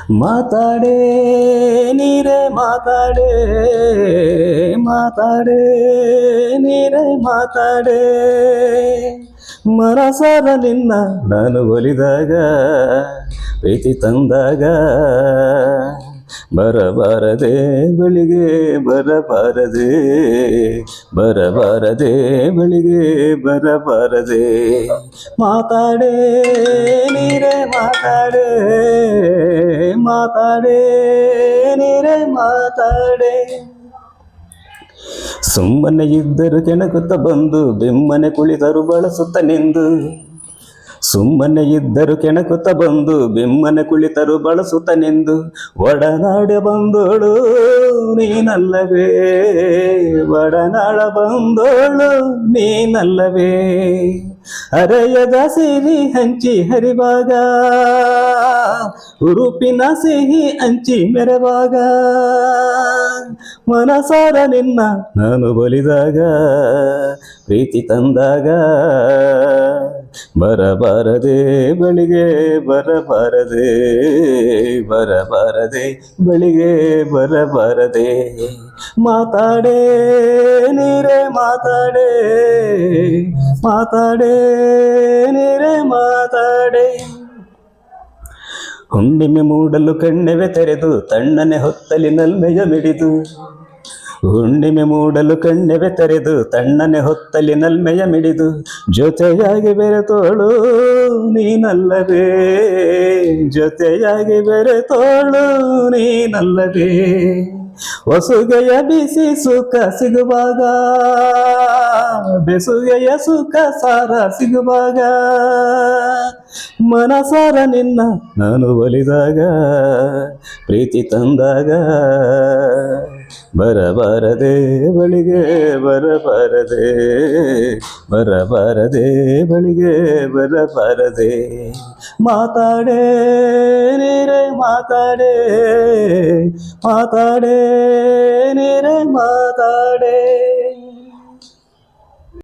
ಮಾತಾಡೆ ನೀರೇ ಮಾತಾಡೆ ಮಾತಾಡೆ ನೀರೇ ಮಾತಾಡೆ ಮನಸಾರ ನಿನ್ನ ನಾನು ಒಲಿದಾಗ ಪ್ರೀತಿ ತಂದಾಗ ಬರಬಾರದೆ ಬಳಿಗೆ ಬರಬಾರದೆ ಬರಬಾರದೆ ಬಳಿಗೆ ಬರಬಾರದೆ ಮಾತಾಡೆ ನೀರೇ ಮಾತಾಡೆ ಮಾತಾಡೆ ನೀರೇ ಮಾತಾಡೆ ಸುಮ್ಮನೆ ಇದ್ದರು ಕೆಣಕುತ್ತ ಬಂದು ಬೆಮ್ಮನೆ ಕುಳಿತರು ಬಳಸುತ್ತ ನಿಂದು ಸುಮ್ಮನೆ ಇದ್ದರು ಕೆಣಕುತ್ತ ಬಂದು ಬೆಮ್ಮನೆ ಕುಳಿತರು ಬಳಸುತ್ತ ನಿಂದು ಒಡನಾಡ ಬಂದೋಳು ನೀನಲ್ಲವೇ ಒಡನಾಡ ಬಂದೋಳು ನೀನಲ್ಲವೇ ಅರೆಯದ ಸಿರಿ ಹಂಚಿ ಹರಿವಾಗ ಉರುಪಿನ ಸಿಹಿ ಹಂಚಿ ಮೆರವಾಗ ಮನಸಾರ ನಿನ್ನ ನಾನು ಬಲಿದಾಗ ಪ್ರೀತಿ ತಂದಾಗ ಬರಬಾರದೆ ಬಳಿಗೆ ಬರಬಾರದೆ ಬರಬಾರದೆ ಬಳಿಗೆ ಬರಬಾರದೆ ಮಾತಾಡೆ ನೀರೇ ಮಾತಾಡೆ ಮಾತಾಡೆ ನೀರೇ ಮಾತಾಡೆ ಹುಣ್ಣಿಮೆ ಮೂಡಲು ಕಣ್ಣೆವೆ ತೆರೆದು ತಣ್ಣನೆ ಹೊತ್ತಲಿ ನಲ್ಮೆಯ ಮಿಡಿದು ಹುಣ್ಣಿಮೆ ಮೂಡಲು ಕಣ್ಣೆವೆ ತೆರೆದು ತಣ್ಣನೆ ಹೊತ್ತಲಿ ನಲ್ಮೆಯ ಮಿಡಿದು ಜೊತೆಯಾಗಿ ಬೆರೆತೋಳು ನೀನಲ್ಲವೇ ಜೊತೆಯಾಗಿ ಬೆರೆತೋಳು ನೀನಲ್ಲವೇ ಹೊಸುಗೆಯ ಬಿಸಿ ಸುಖ ಸಿಗುವಾಗ ಬೆಸುಗೆಯ ಸುಖ ಸಾರ ಸಿಗುವಾಗ ಮನಸಾರ ನಿನ್ನ ನಾನು ಒಲಿದಾಗ ಪ್ರೀತಿ ತಂದಾಗ ಬರಬಾರದೆ ಬಳಿಗೆ ಬರಬಾರದೆ ಬರಬಾರದೆ ಬಳಿಗೆ ಬರಬಾರದೆ ಮಾತಾಡೆ ನೀರೇ ಮಾತಾಡೆ ಮಾತಾಡೆ ನೀರೇ ಮಾತಾಡೆ